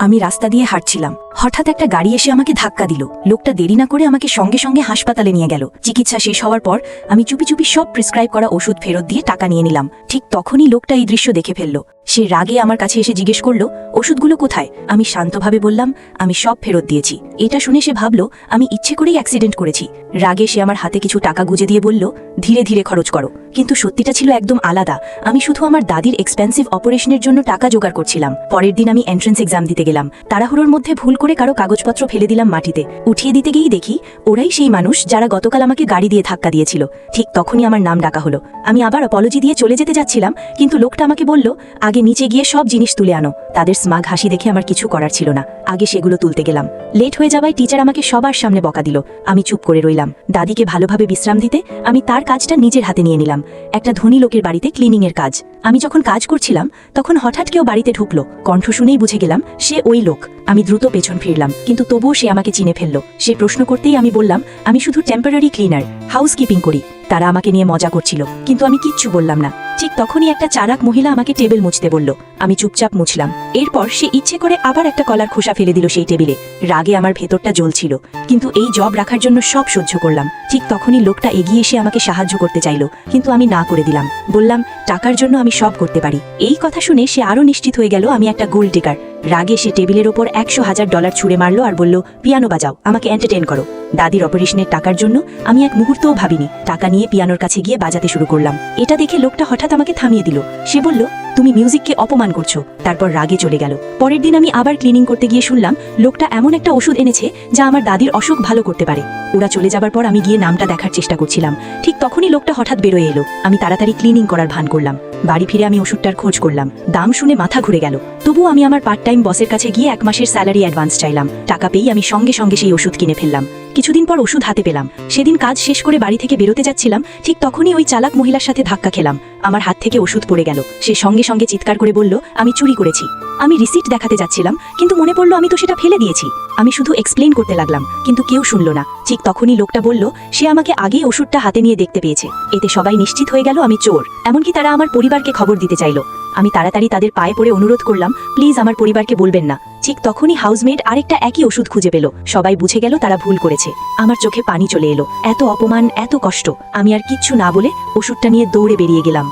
আমি রাস্তা দিয়ে হাঁটছিলাম, হঠাৎ একটা গাড়ি এসে আমাকে ধাক্কা দিল। লোকটা দেরি না করে আমাকে সঙ্গে সঙ্গে হাসপাতালে নিয়ে গেল। চিকিৎসা শেষ হওয়ার পর আমি চুপি চুপি সব প্রেসক্রাইব করা ওষুধ ফেরত দিয়ে টাকা নিয়ে নিলাম। ঠিক তখনই লোকটা এই দৃশ্য দেখে ফেলল। সে রাগে আমার কাছে এসে জিজ্ঞেস করলো, ওষুধগুলো কোথায়? আমি শান্তভাবে বললাম, আমি সব ফেরত দিয়েছি। এটা শুনে সে ভাবল আমি ইচ্ছে করেই অ্যাক্সিডেন্ট করেছি। রাগে সে আমার হাতে কিছু টাকা গুজে দিয়ে বলল, ধীরে ধীরে খরচ করো। কিন্তু সত্যিটা ছিল একদম আলাদা। আমি শুধু আমার দাদির এক্সপেন্সিভ অপারেশনের জন্য টাকা জোগাড় করছিলাম। পরের দিন আমি এন্ট্রেন্স এক্সাম দিতে গেলাম। তাড়াহুড়োর মধ্যে ভুল করে কারো কাগজপত্র ফেলে দিলাম মাটিতে। উঠিয়ে দিতে গিয়েই দেখি ওরাই সেই মানুষ যারা গতকাল আমাকে গাড়ি দিয়ে ধাক্কা দিয়েছিল। ঠিক তখনই আমার নাম ডাকা হলো। আমি আবার অপলজি দিয়ে চলে যেতে যাচ্ছিলাম, কিন্তু লোকটা আমাকে বলল, আগে নিচে গিয়ে সব জিনিস তুলে আনো। তাদের স্মাগ হাসি দেখে আমার কিছু করার ছিল না। আগে সেগুলো তুলতে গেলাম। লেট হয়ে যাওয়ায় টিচার আমাকে সবার সামনে বকা দিল। আমি চুপ করে রইলাম। দাদিকে ভালোভাবে বিশ্রাম দিতে আমি তার কাজটা নিজের হাতে নিয়ে নিলাম। একটা ধনী লোকের বাড়িতে ক্লিনিং এর কাজ। আমি যখন কাজ করছিলাম তখন হঠাৎ কেউ বাড়িতে ঢুকলো। কণ্ঠ শুনেই বুঝে গেলাম সে ওই লোক। আমি দ্রুত পেছন ফিরলাম, কিন্তু তবুও সে আমাকে চিনে ফেললো। সে প্রশ্ন করতেই আমি বললাম, আমি শুধু টেম্পোরারি ক্লিনার, হাউসকিপিং করি। তারা আমাকে নিয়ে মজা করছিল, কিন্তু আমি কিচ্ছু বললাম না। ঠিক তখনই একটা চালাক মহিলা আমাকে টেবিল মুছতে বলল। আমি চুপচাপ মুছলাম। এরপর সে ইচ্ছে করে আবার একটা কলার খোসা ফেলে দিল সেই টেবিলে। রাগে আমার ভেতরটা জ্বলছিল, কিন্তু এই জব রাখার জন্য সব সহ্য করলাম। ঠিক তখনই লোকটা এগিয়ে এসে আমাকে সাহায্য করতে চাইল, কিন্তু আমি না করে দিলাম। বললাম, টাকার জন্য আমি সব করতে পারি। এই কথা শুনে সে আরো নিশ্চিত হয়ে গেল আমি একটা গোল্ড ডিগার। রাগে সে টেবিলের ওপর $100,000 ছুঁড়ে মারলো আর বলল, পিয়ানো বাজাও, আমাকে এন্টারটেইন করো। দাদির অপারেশনের টাকার জন্য আমি এক মুহূর্তও ভাবিনি। টাকা নিয়ে পিয়ানোর কাছে গিয়ে বাজাতে শুরু করলাম। এটা দেখে লোকটা হঠাৎ আমাকে থামিয়ে দিল। সে বলল, তুমি মিউজিককে অপমান করছো। তারপর রাগে চলে গেল। পরের দিন আমি আবার ক্লিনিং করতে গিয়ে শুনলাম লোকটা এমন একটা ওষুধ এনেছে যা আমার দাদির অসুখ ভালো করতে পারে। ওরা চলে যাবার পর আমি গিয়ে নামটা দেখার চেষ্টা করছিলাম। ঠিক তখনই লোকটা হঠাৎ বেরোয় এলো। আমি তাড়াতাড়ি ক্লিনিং করার ভান করলাম। বাড়ি ফিরে আমি ওষুধটার খোঁজ করলাম। দাম শুনে মাথা ঘুরে গেল। তবুও আমি আমার পার্ট টাইম বসের কাছে গিয়ে 1 মাসের স্যালারি অ্যাডভান্স চাইলাম। টাকা পেয়েই আমি সঙ্গে সঙ্গে সেই ওষুধ কিনে ফেললাম। কিছুদিন পর ওষুধ হাতে পেলাম। সেদিন কাজ শেষ করে বাড়ি থেকে বেরোতে যাচ্ছিলাম। ঠিক তখনই ওই চালাক মহিলার সাথে ধাক্কা খেলাম। আমার হাত থেকে ওষুধ পড়ে গেল। সে সঙ্গে সঙ্গে চিৎকার করে বলল, আমি চুরি করেছি। আমি রিসিট দেখাতে যাচ্ছিলাম, কিন্তু মনে পড়লো আমি তো সেটা ফেলে দিয়েছি। আমি শুধু এক্সপ্লেইন করতে লাগলাম, কিন্তু কেউ শুনল না। ঠিক তখনই লোকটা বলল, সে আমাকে আগেই ওষুধটা হাতে নিয়ে দেখতে পেয়েছে। এতে সবাই নিশ্চিত হয়ে গেল আমি চোর। এমনকি তারা আমার পরিবারকে খবর দিতে চাইল। আমি তাড়াতাড়ি তাদের পায়ে পড়ে অনুরোধ করলাম, প্লিজ আমার পরিবারকে বলবেন না। ঠিক তখনই হাউসমেট আরেকটা একই ওষুধ খুঁজে পেল। সবাই বুঝে গেল তারা ভুল করেছে। আমার চোখে পানি চলে এলো। এত অপমান, এত কষ্ট। আমি আর কিচ্ছু না বলে ওষুধটা নিয়ে দৌড়ে বেরিয়ে গেলাম।